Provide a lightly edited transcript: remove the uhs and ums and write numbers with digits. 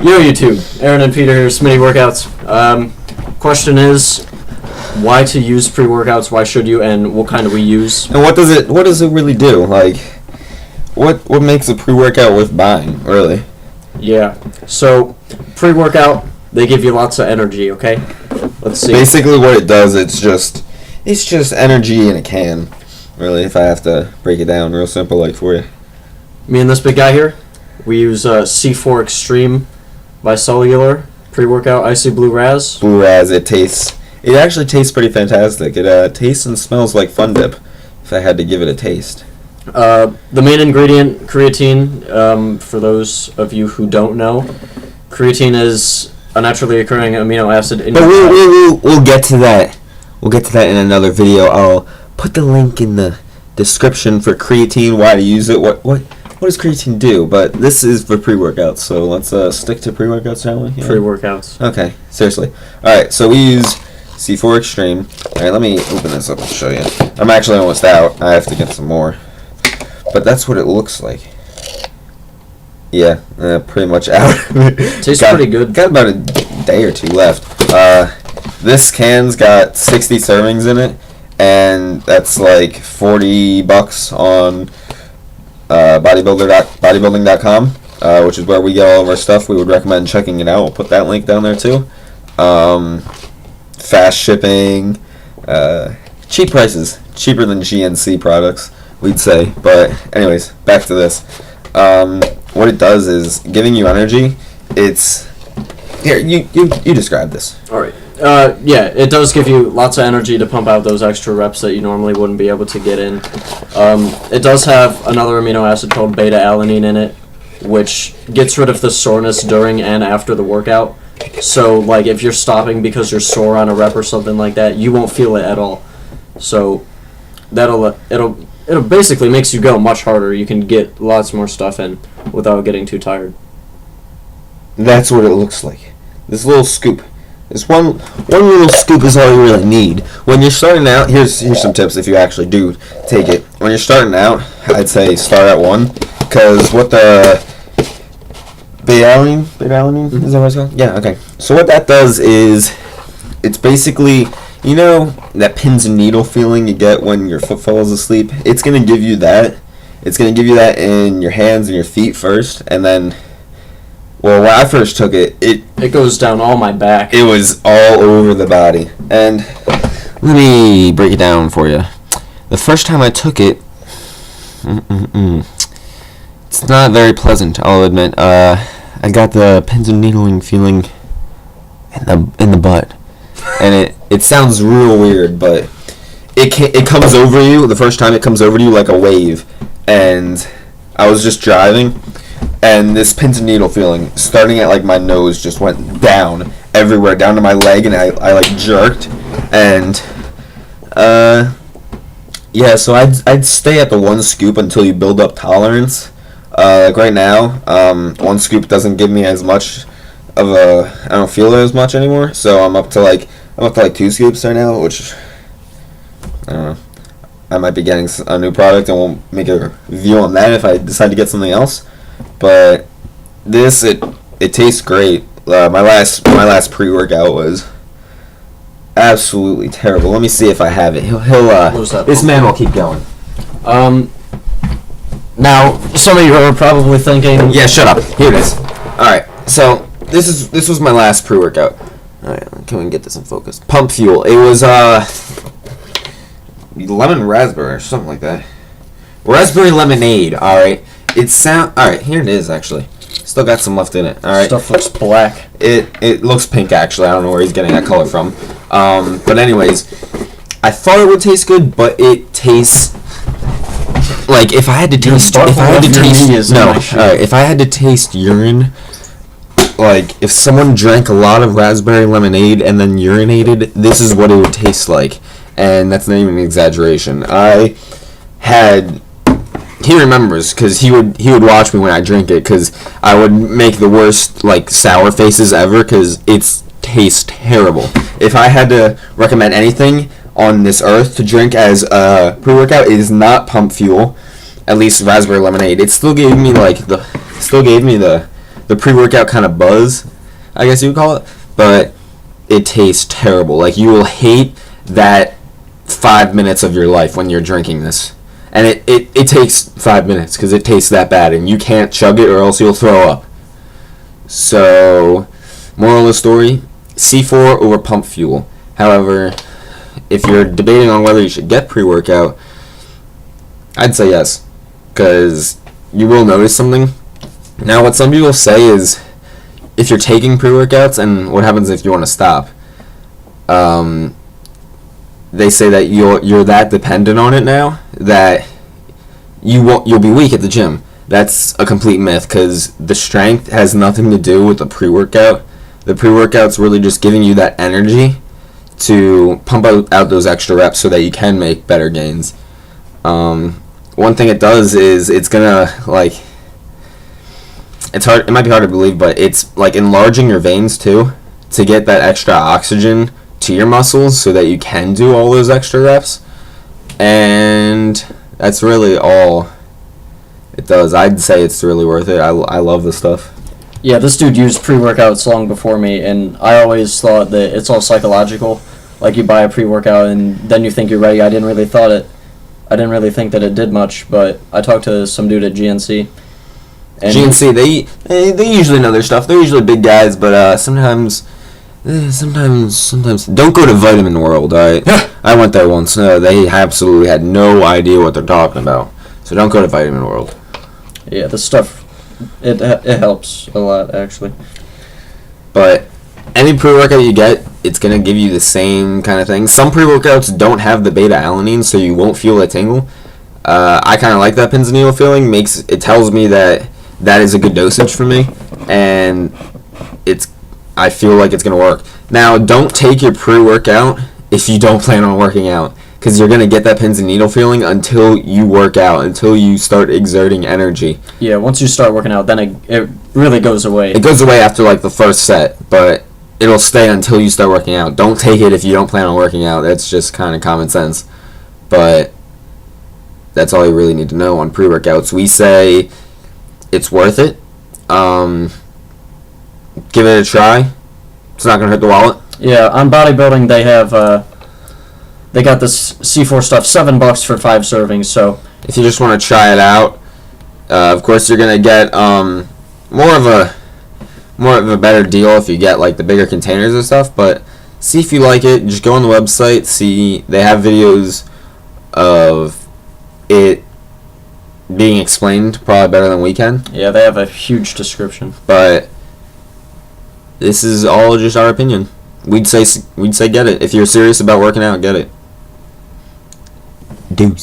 Yo, YouTube. Aaron and Peter here, Smitty Workouts. Question is, why to use pre-workouts? Why should you? And what kind do we use? And what does it really do? Like, what makes a pre-workout worth buying, really? Yeah. So, pre-workout, they give you lots of energy. Okay. Let's see. Basically, what it does, it's just energy in a can. Really, if I have to break it down real simple, like for you. Me and this big guy here, we use C4 Extreme by Cellular pre-workout Icy Blue Raz. Blue Raz, it actually tastes pretty fantastic. It tastes and smells like Fun Dip, if I had to give it a taste. The main ingredient, creatine. For those of you who don't know, creatine is a naturally occurring amino acid in but your diet. We'll get to that. We'll get to that in another video. I'll put the link in the description for creatine, why to use it, what does creatine do? But this is for pre-workouts, so let's stick to pre-workouts, shall we? Yeah. Pre-workouts. Okay, seriously. Alright, so we use C4 Extreme. Alright, let me open this up and show you. I'm actually almost out. I have to get some more. But that's what it looks like. Yeah, pretty much out. Tastes pretty good. Got about a day or two left. This can's got 60 servings in it, and that's like $40 on bodybuilding.com, which is where we get all of our stuff. We would recommend checking it out. We'll put that link down there too. Fast shipping, cheap prices, cheaper than GNC products, we'd say. But anyways, back to this. What it does is giving you energy. It's here. You describe this. All right. Yeah, it does give you lots of energy to pump out those extra reps that you normally wouldn't be able to get in. It does have another amino acid called beta-alanine in it, which gets rid of the soreness during and after the workout. So, like, if you're stopping because you're sore on a rep or something like that, you won't feel it at all. So, it'll basically makes you go much harder. You can get lots more stuff in without getting too tired. That's what it looks like. This little scoop. This one little scoop is all you really need. When you're starting out, here's some tips if you actually do take it. When you're starting out, I'd say start at 1, because what the beta-alanine, is that what it's called? Yeah, okay. So what that does is, it's basically, you know, that pins and needle feeling you get when your foot falls asleep? It's going to give you that. It's going to give you that in your hands and your feet first, and then, well, when I first took it, it goes down all my back. It was all over the body. And let me break it down for you. The first time I took it, it's not very pleasant, I'll admit. I got the pins and needling feeling in the butt. And it sounds real weird, but it comes over you. The first time it comes over you like a wave. And I was just driving, and this pins and needle feeling, starting at like my nose, just went down everywhere, down to my leg, and I like jerked. And yeah, so I'd stay at the 1 scoop until you build up tolerance. Like right now, 1 scoop doesn't give me as much of I don't feel it as much anymore. So I'm up to like 2 scoops right now, which I don't know. I might be getting a new product, and we'll make a review on that if I decide to get something else. But this, it tastes great. My last pre-workout was absolutely terrible. Let me see if I have it. This man will keep going. Now, some of you are probably thinking... Yeah, shut up. Here it is. Alright, so this was my last pre-workout. Alright, can we get this in focus? Pump Fuel. It was, lemon raspberry or something like that. Raspberry lemonade, alright. Alright, here it is, actually. Still got some left in it, alright. Stuff looks black. It looks pink, actually. I don't know where he's getting that color from. But anyways, I thought it would taste good, but it tastes like if I had to taste urine, like if someone drank a lot of raspberry lemonade and then urinated, this is what it would taste like. And that's not even an exaggeration. He remembers, because he would watch me when I drink it, because I would make the worst like sour faces ever, because it tastes terrible. If I had to recommend anything on this earth to drink as a pre-workout, it is not Pump Fuel. at least raspberry lemonade. It still gave me the pre-workout kind of buzz, I guess you would call it, but it tastes terrible. Like, you will hate that 5 minutes of your life when you're drinking this. And it takes 5 minutes because it tastes that bad, and you can't chug it or else you'll throw up. So, moral of the story, C4 over pump fuel. However, if you're debating on whether you should get pre-workout, I'd say yes, because you will notice something. Now, what some people say is, if you're taking pre-workouts, and what happens if you want to stop, they say that you're that dependent on it now that you'll be weak at the gym. That's a complete myth, because the strength has nothing to do with the pre-workout. The pre-workout's really just giving you that energy to pump out those extra reps so that you can make better gains. One thing it does is it's gonna, like, it's hard. It might be hard to believe, but it's like enlarging your veins too to get that extra oxygen to your muscles so that you can do all those extra reps. And that's really all it does. I'd say it's really worth it. I love this stuff. Yeah, this dude used pre-workouts long before me, and I always thought that it's all psychological. Like, you buy a pre-workout and then you think you're ready. I didn't really think that it did much, but I talked to some dude at GNC. And GNC, they usually know their stuff. They're usually big guys, but sometimes don't go to Vitamin World. Alright, I went there once. They absolutely had no idea what they're talking about. So don't go to Vitamin World. Yeah, the stuff it helps a lot, actually. But any pre-workout you get, it's gonna give you the same kind of thing. Some pre-workouts don't have the beta-alanine, so you won't feel a tingle. I kind of like that pins and needle feeling. It tells me that is a good dosage for me, and I feel like it's gonna work. Now, don't take your pre-workout if you don't plan on working out, because you're gonna get that pins and needle feeling until you work out, until you start exerting energy. Yeah, once you start working out, then it really goes away. It goes away after like the first set, but it'll stay until you start working out. Don't take it if you don't plan on working out. That's just kind of common sense. But that's all you really need to know on pre-workouts. We say it's worth it. Give it a try. It's not gonna hurt the wallet. Yeah, on bodybuilding they got this C4 stuff, $7 for 5 servings. So if you just want to try it out, of course you're gonna get more of a better deal if you get like the bigger containers and stuff. But see if you like it. Just go on the website. See, they have videos of it being explained probably better than we can. Yeah, they have a huge description. But this is all just our opinion. We'd say get it. If you're serious about working out, get it. Deuce.